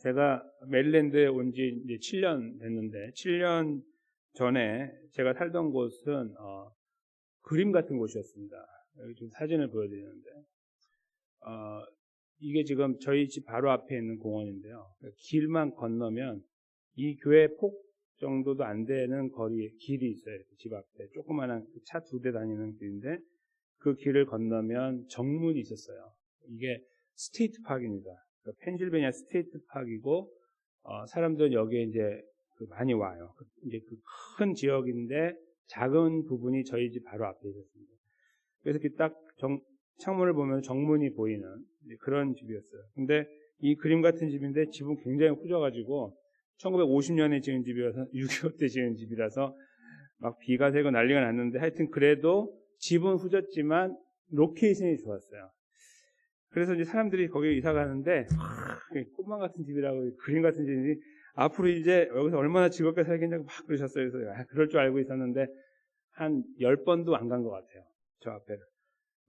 제가 메릴랜드에 온 지 이제 7년 됐는데 7년 전에 제가 살던 곳은 그림 같은 곳이었습니다. 여기 좀 사진을 보여드리는데 이게 지금 저희 집 바로 앞에 있는 공원인데요. 길만 건너면 이 교회 폭 정도도 안 되는 거리에 길이 있어요. 집 앞에 조그마한 차 2대 다니는 길인데 그 길을 건너면 정문이 있었어요. 이게 스테이트 파크입니다. 펜실베니아 스테이트 파크이고 사람들은 여기에 이제 많이 와요. 이제 그 큰 지역인데 작은 부분이 저희 집 바로 앞에 있었습니다. 그래서 딱 창문을 보면 정문이 보이는 그런 집이었어요. 근데 이 그림 같은 집인데 집은 굉장히 후져가지고 1950년에 지은 집이라서 6.25 때 지은 집이라서 막 비가 새고 난리가 났는데 하여튼 그래도 집은 후졌지만 로케이션이 좋았어요. 그래서 이제 사람들이 거기 이사 가는데 꿈만 같은 집이라고 그림 같은 집이 앞으로 이제 여기서 얼마나 즐겁게 살겠냐고 막 그러셨어요. 그래서 그럴 줄 알고 있었는데 한 10번도 안 간 것 같아요. 저 앞에를.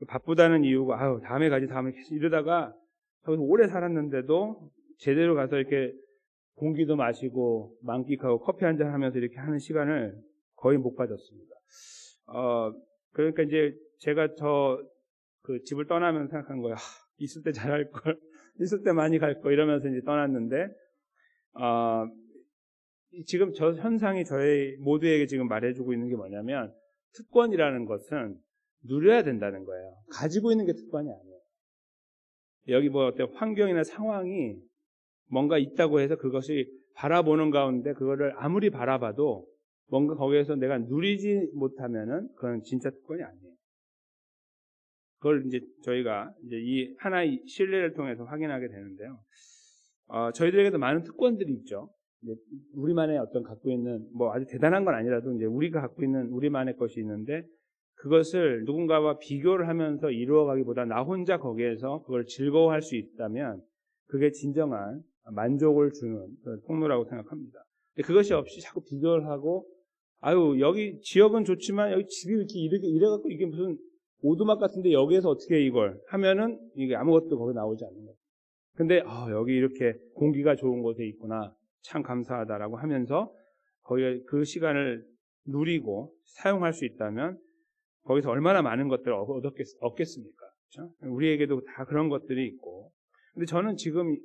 바쁘다는 이유가 다음에 가지 이러다가 거기서 오래 살았는데도 제대로 가서 이렇게 공기도 마시고 만끽하고 커피 한잔 하면서 이렇게 하는 시간을 거의 못 가졌습니다. 그러니까 이제 제가 그 집을 떠나면서 생각한 거예요. 있을 때 잘할 걸, 있을 때 많이 갈 걸 이러면서 이제 떠났는데 지금 저 현상이 저희 모두에게 지금 말해주고 있는 게 뭐냐면 특권이라는 것은 누려야 된다는 거예요. 가지고 있는 게 특권이 아니에요. 여기 어떤 환경이나 상황이 뭔가 있다고 해서 그것이 바라보는 가운데 그거를 아무리 바라봐도 뭔가 거기에서 내가 누리지 못하면은 그건 진짜 특권이 아니에요. 그걸 이제 저희가 이제 이 하나의 신뢰를 통해서 확인하게 되는데요. 저희들에게도 많은 특권들이 있죠. 우리만의 어떤 갖고 있는 아주 대단한 건 아니라도 이제 우리가 갖고 있는 우리만의 것이 있는데 그것을 누군가와 비교를 하면서 이루어가기보다 나 혼자 거기에서 그걸 즐거워할 수 있다면 그게 진정한 만족을 주는 통로라고 생각합니다. 그것이 없이 자꾸 비교를 하고 여기 지역은 좋지만 여기 집이 이래갖고 이게 무슨 오두막 같은데 여기에서 어떻게 이걸 하면은 이게 아무것도 거기 나오지 않는 거예요. 근데 여기 이렇게 공기가 좋은 곳에 있구나 참 감사하다라고 하면서 거기 그 시간을 누리고 사용할 수 있다면 거기서 얼마나 많은 것들을 얻겠습니까? 그렇죠? 우리에게도 다 그런 것들이 있고 근데 저는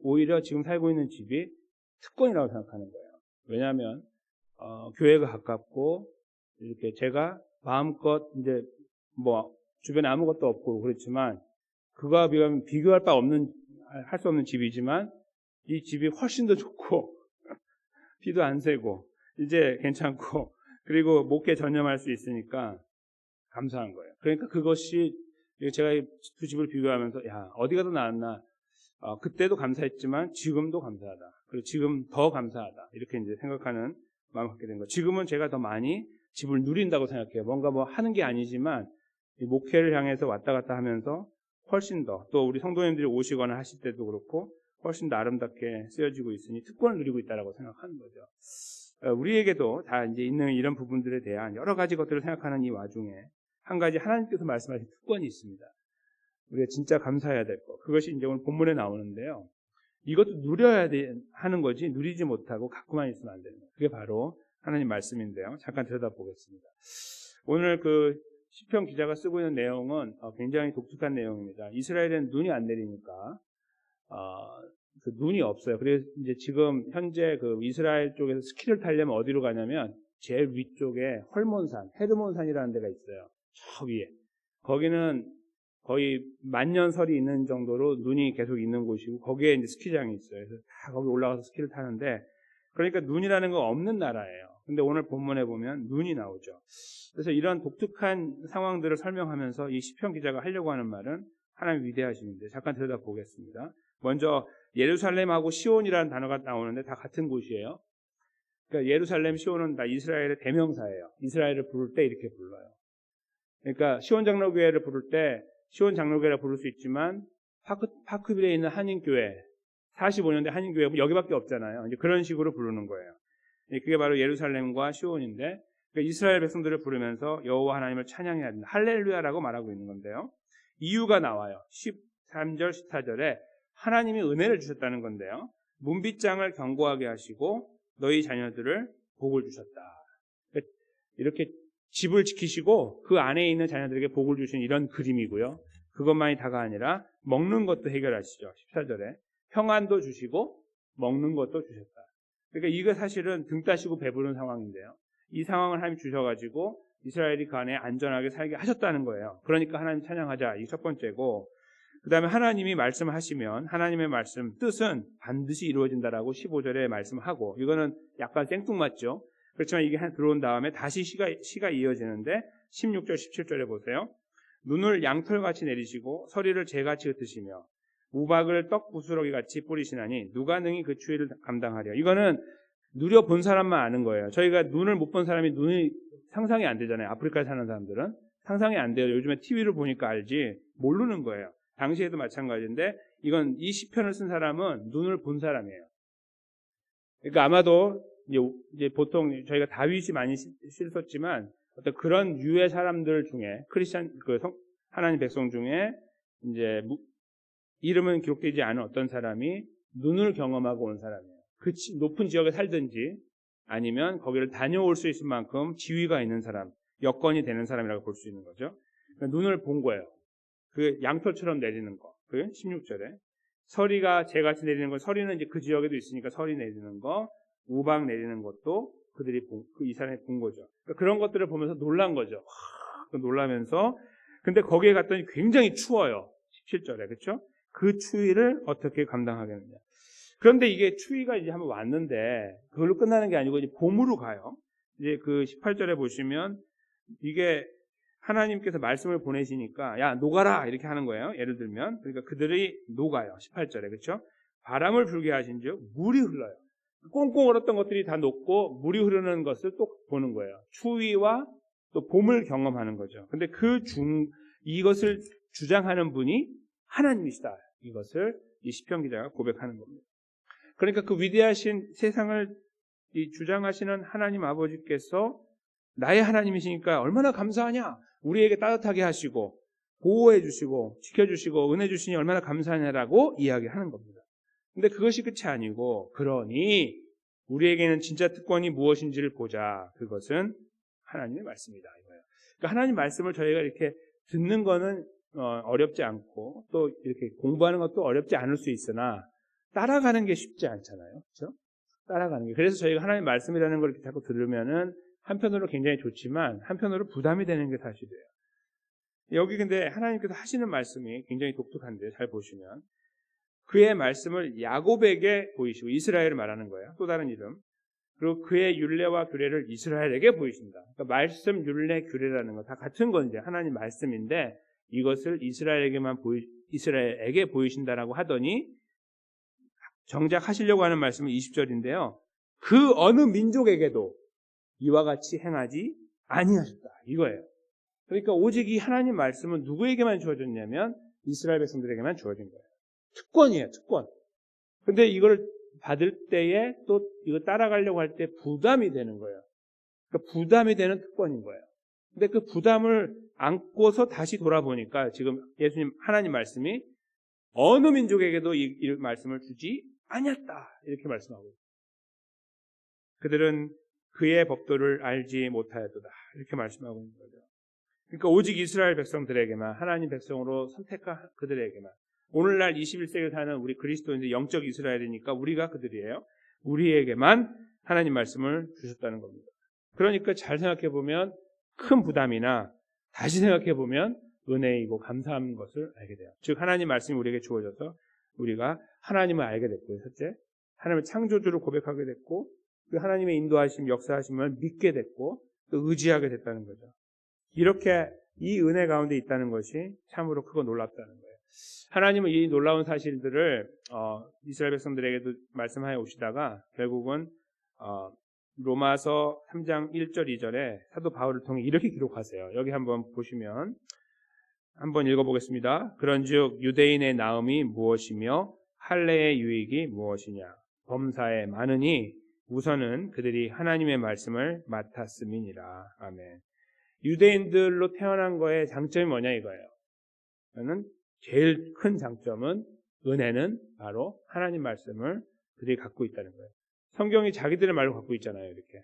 오히려 지금 살고 있는 집이 특권이라고 생각하는 거예요. 왜냐하면 교회가 가깝고 이렇게 제가 마음껏 이제 주변에 아무것도 없고 그렇지만 그거와 비교할 바 없는 할 수 없는 집이지만 이 집이 훨씬 더 좋고 비도 안 새고 이제 괜찮고 그리고 목회 전념할 수 있으니까 감사한 거예요. 그러니까 그것이 제가 두 집을 비교하면서 어디가 더 나았나 그때도 감사했지만 지금도 감사하다. 그리고 지금 더 감사하다. 이렇게 이제 생각하는 마음을 갖게 된 거예요. 지금은 제가 더 많이 집을 누린다고 생각해요. 뭔가 하는 게 아니지만 이 목회를 향해서 왔다 갔다 하면서 훨씬 더 또 우리 성도님들이 오시거나 하실 때도 그렇고 훨씬 더 아름답게 쓰여지고 있으니 특권을 누리고 있다라고 생각하는 거죠. 우리에게도 다 이제 있는 이런 부분들에 대한 여러 가지 것들을 생각하는 이 와중에 한 가지 하나님께서 말씀하신 특권이 있습니다. 우리가 진짜 감사해야 될 것. 그것이 이제 오늘 본문에 나오는데요. 이것도 누려야 하는 거지 누리지 못하고 갖고만 있으면 안 되는 거예요. 그게 바로 하나님 말씀인데요. 잠깐 들여다보겠습니다. 오늘 그 시편 기자가 쓰고 있는 내용은 굉장히 독특한 내용입니다. 이스라엘에는 눈이 안 내리니까 그 눈이 없어요. 그래서 이제 지금 현재 그 이스라엘 쪽에서 스키를 타려면 어디로 가냐면 제일 위쪽에 헤르몬산이라는 데가 있어요. 저 위에. 거기는 거의 만년설이 있는 정도로 눈이 계속 있는 곳이고 거기에 이제 스키장이 있어요. 그래서 다 거기 올라가서 스키를 타는데 그러니까 눈이라는 거 없는 나라예요. 근데 오늘 본문에 보면 눈이 나오죠. 그래서 이런 독특한 상황들을 설명하면서 이 시편 기자가 하려고 하는 말은 하나님 위대하심인데 잠깐 들여다보겠습니다. 먼저 예루살렘하고 시온이라는 단어가 나오는데 다 같은 곳이에요. 그러니까 예루살렘, 시온은 다 이스라엘의 대명사예요. 이스라엘을 부를 때 이렇게 불러요. 그러니까 시온 장로교회를 부를 때 시온 장로교회라 부를 수 있지만 파크빌에 있는 한인교회 45년대 한인교회 여기밖에 없잖아요. 이제 그런 식으로 부르는 거예요. 그게 바로 예루살렘과 시온인데 그러니까 이스라엘 백성들을 부르면서 여호와 하나님을 찬양해야 된다. 할렐루야라고 말하고 있는 건데요. 이유가 나와요. 13절, 14절에 하나님이 은혜를 주셨다는 건데요. 문빗장을 견고하게 하시고 너희 자녀들을 복을 주셨다. 이렇게 집을 지키시고 그 안에 있는 자녀들에게 복을 주신 이런 그림이고요. 그것만이 다가 아니라 먹는 것도 해결하시죠. 14절에 평안도 주시고 먹는 것도 주셨다. 그러니까 이거 사실은 등 따시고 배부른 상황인데요. 이 상황을 하나님 주셔가지고 이스라엘이 그 안에 안전하게 살게 하셨다는 거예요. 그러니까 하나님 찬양하자. 이게 첫 번째고, 그 다음에 하나님이 말씀하시면 하나님의 말씀 뜻은 반드시 이루어진다라고 15절에 말씀하고, 이거는 약간 생뚱맞죠. 그렇지만 이게 들어온 다음에 다시 시가 이어지는데 16절 17절에 보세요. 눈을 양털같이 내리시고 서리를 재같이 흩으시며 우박을 떡 부스러기같이 뿌리시나니 누가 능히 그 추위를 감당하랴. 이거는 누려본 사람만 아는 거예요. 저희가 눈을 못 본 사람이 눈이 상상이 안 되잖아요. 아프리카에 사는 사람들은 상상이 안 돼요. 요즘에 TV를 보니까 알지 모르는 거예요. 당시에도 마찬가지인데 이건 이 시편을 쓴 사람은 눈을 본 사람이에요. 그러니까 아마도 이제 보통 저희가 다윗이 많이 실었지만 어떤 그런 유의 사람들 중에 크리스찬 하나님 백성 중에 이제 이름은 기록되지 않은 어떤 사람이 눈을 경험하고 온 사람이에요. 그 높은 지역에 살든지 아니면 거기를 다녀올 수 있을 만큼 지위가 있는 사람, 여건이 되는 사람이라고 볼 수 있는 거죠. 그러니까 눈을 본 거예요. 그 양털처럼 내리는 거. 그 16절에 서리가 재같이 내리는 거. 서리는 이제 그 지역에도 있으니까 서리 내리는 거, 우박 내리는 것도 그들이 이 사람이 본 거죠. 그러니까 그런 것들을 보면서 놀란 거죠. 놀라면서 근데 거기에 갔더니 굉장히 추워요. 17절에 그렇죠? 그 추위를 어떻게 감당하겠느냐. 그런데 이게 추위가 이제 한번 왔는데 그걸로 끝나는 게 아니고 이제 봄으로 가요. 이제 그 18절에 보시면 이게 하나님께서 말씀을 보내시니까 야 녹아라 이렇게 하는 거예요. 예를 들면 그러니까 그들이 녹아요. 18절에 그렇죠? 바람을 불게 하신즉 물이 흘러요. 꽁꽁 얼었던 것들이 다 녹고 물이 흐르는 것을 또 보는 거예요. 추위와 또 봄을 경험하는 거죠. 근데 이것을 주장하는 분이 하나님이시다. 이것을 이 시편 기자가 고백하는 겁니다. 그러니까 그 위대하신 세상을 주장하시는 하나님 아버지께서 나의 하나님이시니까 얼마나 감사하냐. 우리에게 따뜻하게 하시고 보호해 주시고 지켜주시고 은혜 주시니 얼마나 감사하냐라고 이야기하는 겁니다. 근데 그것이 끝이 아니고 그러니 우리에게는 진짜 특권이 무엇인지를 보자. 그것은 하나님의 말씀이다. 이거예요. 그러니까 하나님 말씀을 저희가 이렇게 듣는 거는 어렵지 않고 또 이렇게 공부하는 것도 어렵지 않을 수 있으나 따라가는 게 쉽지 않잖아요. 그렇죠? 따라가는 게. 그래서 저희가 하나님 말씀이라는 걸 이렇게 자꾸 들으면은 한편으로 굉장히 좋지만 한편으로 부담이 되는 게 사실이에요. 여기 근데 하나님께서 하시는 말씀이 굉장히 독특한데 잘 보시면 그의 말씀을 야곱에게 보이시고 이스라엘을 말하는 거예요. 또 다른 이름. 그리고 그의 율례와 규례를 이스라엘에게 보이신다. 그러니까 말씀, 율례, 규례라는 거 다 같은 건 이제 하나님 말씀인데 이것을 이스라엘에게 보이신다라고 하더니 정작 하시려고 하는 말씀은 20절인데요. 그 어느 민족에게도 이와 같이 행하지 아니하셨다. 이거예요. 그러니까 오직 이 하나님 말씀은 누구에게만 주어졌냐면 이스라엘 백성들에게만 주어진 거예요. 특권이에요. 특권. 근데 이걸 받을 때에 또 이거 따라가려고 할 때 부담이 되는 거예요. 그러니까 부담이 되는 특권인 거예요. 근데 그 부담을 안고서 다시 돌아보니까 지금 예수님 하나님 말씀이 어느 민족에게도 이 말씀을 주지 아니었다. 이렇게 말씀하고 있어요. 그들은 그의 법도를 알지 못하였도다. 이렇게 말씀하고 있는 거죠. 그러니까 오직 이스라엘 백성들에게만 하나님 백성으로 선택한 그들에게만 오늘날 21세기에 사는 우리 그리스도인들 영적 이스라엘이니까 우리가 그들이에요. 우리에게만 하나님 말씀을 주셨다는 겁니다. 그러니까 잘 생각해 보면 큰 부담이나 다시 생각해 보면 은혜이고 감사한 것을 알게 돼요. 즉 하나님 말씀이 우리에게 주어져서 우리가 하나님을 알게 됐고요. 첫째, 하나님을 창조주로 고백하게 됐고 그 하나님의 인도하심, 역사하심을 믿게 됐고 또 의지하게 됐다는 거죠. 이렇게 이 은혜 가운데 있다는 것이 참으로 크고 놀랍다는 거예요. 하나님은 이 놀라운 사실들을 이스라엘 백성들에게도 말씀하여 오시다가 결국은 로마서 3장 1절 2절에 사도 바울을 통해 이렇게 기록하세요. 여기 한번 보시면 한번 읽어보겠습니다. 그런즉 유대인의 나음이 무엇이며 할례의 유익이 무엇이냐. 범사에 많으니 우선은 그들이 하나님의 말씀을 맡았음이니라. 아멘. 유대인들로 태어난 거의 장점이 뭐냐 이거예요. 저는 제일 큰 장점은 은혜는 바로 하나님 말씀을 그들이 갖고 있다는 거예요. 성경이 자기들의 말로 갖고 있잖아요. 이렇게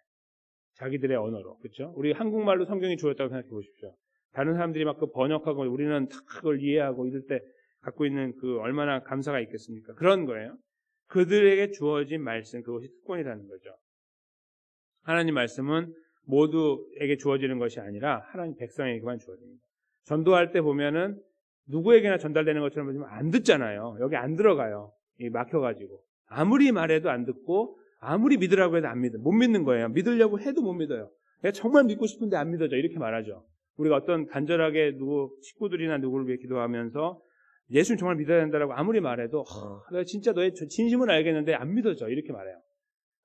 자기들의 언어로. 그렇죠? 우리 한국말로 성경이 주어졌다고 생각해 보십시오. 다른 사람들이 막 그 번역하고 우리는 다 그걸 이해하고 이럴 때 갖고 있는 그 얼마나 감사가 있겠습니까? 그런 거예요. 그들에게 주어진 말씀, 그것이 특권이라는 거죠. 하나님 말씀은 모두에게 주어지는 것이 아니라 하나님 백성에게만 주어집니다. 전도할 때 보면은 누구에게나 전달되는 것처럼 보지만 안 듣잖아요. 여기 안 들어가요. 막혀가지고. 아무리 말해도 안 듣고 아무리 믿으라고 해도 안 믿어. 못 믿는 거예요. 믿으려고 해도 못 믿어요. 내가 정말 믿고 싶은데 안 믿어져. 이렇게 말하죠. 우리가 어떤 간절하게 식구들이나 누구를 위해 기도하면서 예수는 정말 믿어야 된다라고 아무리 말해도 내가 진짜 너의 진심은 알겠는데 안 믿어져. 이렇게 말해요.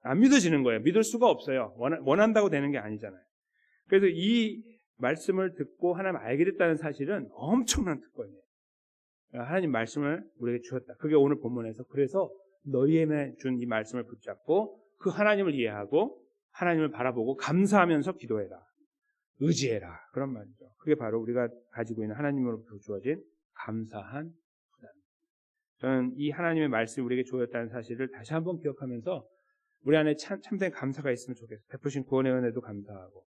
안 믿어지는 거예요. 믿을 수가 없어요. 원한다고 되는 게 아니잖아요. 그래서 이 말씀을 듣고 하나님 알게 됐다는 사실은 엄청난 특권이에요. 하나님 말씀을 우리에게 주었다. 그게 오늘 본문에서 그래서 너희에게 준 이 말씀을 붙잡고 그 하나님을 이해하고 하나님을 바라보고 감사하면서 기도해라. 의지해라. 그런 말이죠. 그게 바로 우리가 가지고 있는 하나님으로부터 주어진 감사한 부담입니다. 저는 이 하나님의 말씀이 우리에게 주어졌다는 사실을 다시 한번 기억하면서 우리 안에 참된 감사가 있으면 좋겠어요. 베푸신 구원의 은혜도 감사하고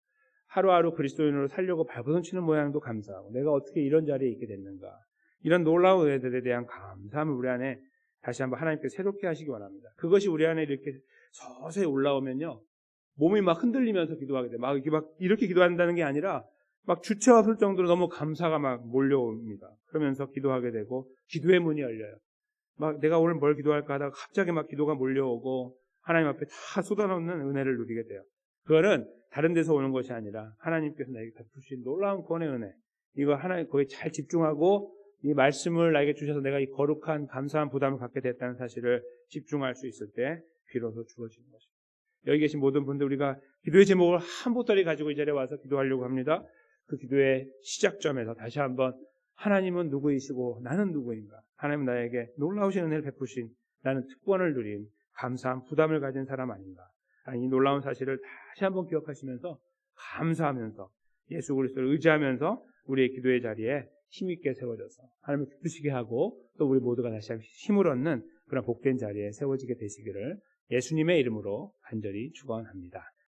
하루하루 그리스도인으로 살려고 발버둥치는 모양도 감사하고 내가 어떻게 이런 자리에 있게 됐는가 이런 놀라운 은혜들에 대한 감사함을 우리 안에 다시 한번 하나님께 새롭게 하시기 원합니다. 그것이 우리 안에 이렇게 서서히 올라오면요 몸이 막 흔들리면서 기도하게 돼. 막 이렇게 기도한다는 게 아니라 막 주체가 없을 정도로 너무 감사가 막 몰려옵니다. 그러면서 기도하게 되고 기도의 문이 열려요. 막 내가 오늘 뭘 기도할까 하다가 갑자기 막 기도가 몰려오고 하나님 앞에 다 쏟아놓는 은혜를 누리게 돼요. 그거는 다른 데서 오는 것이 아니라 하나님께서 나에게 베푸신 놀라운 구원의 은혜. 이거 하나님 거기에 잘 집중하고 이 말씀을 나에게 주셔서 내가 이 거룩한 감사한 부담을 갖게 됐다는 사실을 집중할 수 있을 때 비로소 주어지는 것입니다. 여기 계신 모든 분들 우리가 기도의 제목을 한 보따리 가지고 이 자리에 와서 기도하려고 합니다. 그 기도의 시작점에서 다시 한번 하나님은 누구이시고 나는 누구인가? 하나님은 나에게 놀라우신 은혜를 베푸신 나는 특권을 누린 감사한 부담을 가진 사람 아닌가? 이 놀라운 사실을 다시 한번 기억하시면서 감사하면서 예수 그리스도를 의지하면서 우리의 기도의 자리에 힘있게 세워져서 하나님을 기쁘시게 하고 또 우리 모두가 다시 한번 힘을 얻는 그런 복된 자리에 세워지게 되시기를 예수님의 이름으로 간절히 축원합니다.